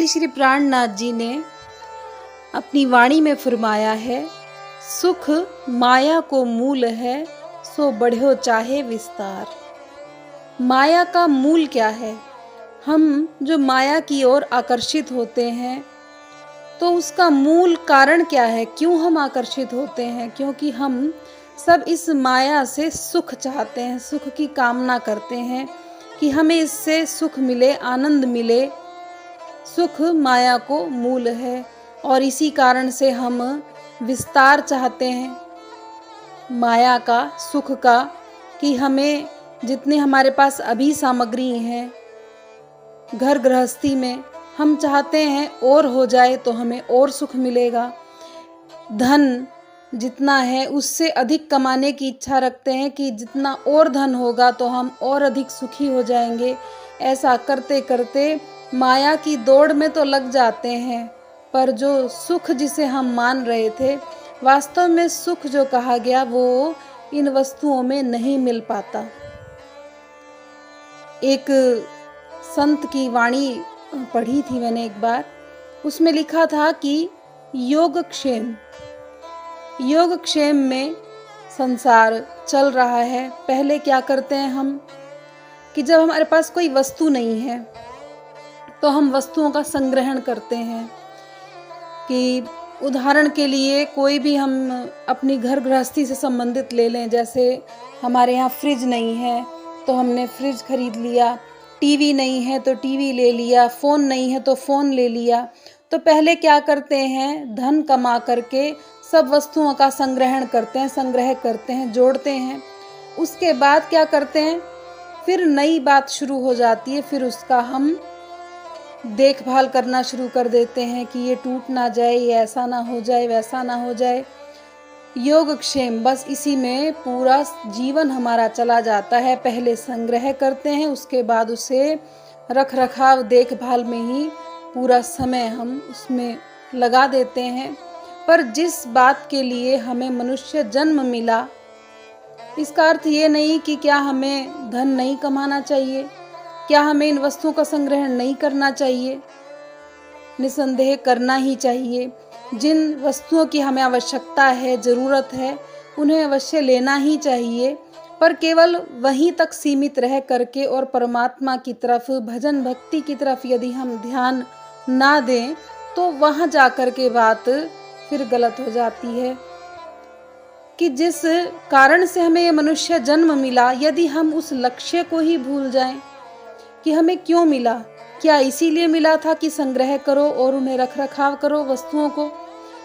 श्री श्री प्राणनाथ जी ने अपनी वाणी में फरमाया है, सुख माया को मूल है, सो बढ़ो चाहे विस्तार। माया का मूल क्या है? हम जो माया की ओर आकर्षित होते हैं तो उसका मूल कारण क्या है? क्यों हम आकर्षित होते हैं? क्योंकि हम सब इस माया से सुख चाहते हैं, सुख की कामना करते हैं कि हमें इससे सुख मिले, आनंद मिले। सुख माया को मूल है और इसी कारण से हम विस्तार चाहते हैं माया का, सुख का, कि हमें जितने हमारे पास अभी सामग्री हैं घर गृहस्थी में, हम चाहते हैं और हो जाए तो हमें और सुख मिलेगा। धन जितना है उससे अधिक कमाने की इच्छा रखते हैं कि जितना और धन होगा तो हम और अधिक सुखी हो जाएंगे। ऐसा करते करते माया की दौड़ में तो लग जाते हैं, पर जो सुख जिसे हम मान रहे थे, वास्तव में सुख जो कहा गया वो इन वस्तुओं में नहीं मिल पाता। एक संत की वाणी पढ़ी थी मैंने एक बार, उसमें लिखा था कि योगक्षेम में संसार चल रहा है। पहले क्या करते हैं हम कि जब हमारे पास कोई वस्तु नहीं है तो हम वस्तुओं का संग्रहण करते हैं। कि उदाहरण के लिए कोई भी हम अपनी घर गृहस्थी से संबंधित ले लें, जैसे हमारे यहाँ फ्रिज नहीं है तो हमने फ्रिज खरीद लिया, टीवी नहीं है तो टीवी ले लिया, फ़ोन नहीं है तो फ़ोन ले लिया। तो पहले क्या करते हैं, धन कमा करके सब वस्तुओं का संग्रह करते हैं, जोड़ते हैं। उसके बाद क्या करते हैं, फिर नई बात शुरू हो जाती है, फिर उसका हम देखभाल करना शुरू कर देते हैं कि ये टूट ना जाए, ये ऐसा ना हो जाए, वैसा ना हो जाए। योगक्षेम, बस इसी में पूरा जीवन हमारा चला जाता है। पहले संग्रह करते हैं, उसके बाद उसे रख रखाव देखभाल में ही पूरा समय हम उसमें लगा देते हैं। पर जिस बात के लिए हमें मनुष्य जन्म मिला, इसका अर्थ ये नहीं कि क्या हमें धन नहीं कमाना चाहिए, क्या हमें इन वस्तुओं का संग्रहण नहीं करना चाहिए? निसंदेह करना ही चाहिए। जिन वस्तुओं की हमें आवश्यकता है, ज़रूरत है, उन्हें अवश्य लेना ही चाहिए, पर केवल वहीं तक सीमित रह करके और परमात्मा की तरफ, भजन भक्ति की तरफ यदि हम ध्यान ना दें तो वहाँ जाकर के बात फिर गलत हो जाती है। कि जिस कारण से हमें ये मनुष्य जन्म मिला, यदि हम उस लक्ष्य को ही भूल जाएं कि हमें क्यों मिला, क्या इसीलिए मिला था कि संग्रह करो और उन्हें रख रखाव करो वस्तुओं को,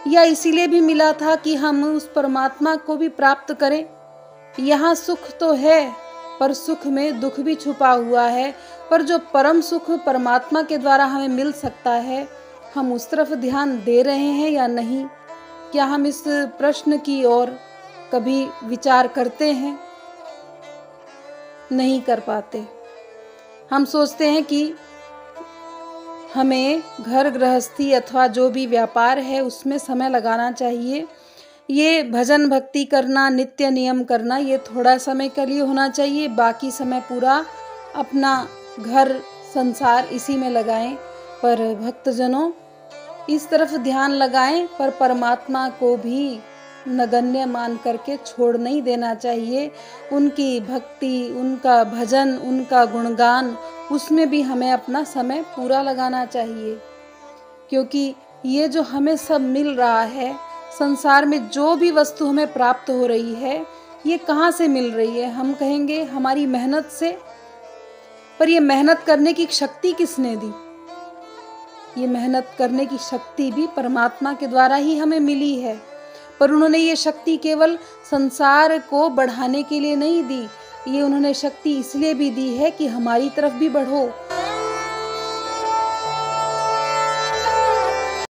या इसीलिए भी मिला था कि हम उस परमात्मा को भी प्राप्त करें? यहाँ सुख तो है पर सुख में दुख भी छुपा हुआ है, पर जो परम सुख परमात्मा के द्वारा हमें मिल सकता है, हम उस तरफ ध्यान दे रहे हैं या नहीं? क्या हम इस प्रश्न की ओर कभी विचार करते हैं? नहीं कर पाते। हम सोचते हैं कि हमें घर गृहस्थी अथवा जो भी व्यापार है उसमें समय लगाना चाहिए। ये भजन भक्ति करना, नित्य नियम करना, ये थोड़ा समय के लिए होना चाहिए, बाकी समय पूरा अपना घर संसार इसी में लगाएं। पर भक्तजनों, इस तरफ ध्यान लगाएं, पर परमात्मा को भी नगण्य मान करके छोड़ नहीं देना चाहिए। उनकी भक्ति, उनका भजन, उनका गुणगान, उसमें भी हमें अपना समय पूरा लगाना चाहिए। क्योंकि ये जो हमें सब मिल रहा है, संसार में जो भी वस्तु हमें प्राप्त हो रही है, ये कहाँ से मिल रही है? हम कहेंगे हमारी मेहनत से, पर ये मेहनत करने की शक्ति किसने दी? ये मेहनत करने की शक्ति भी परमात्मा के द्वारा ही हमें मिली है, पर उन्होंने ये शक्ति केवल संसार को बढ़ाने के लिए नहीं दी, ये उन्होंने शक्ति इसलिए भी दी है कि हमारी तरफ भी बढ़ो।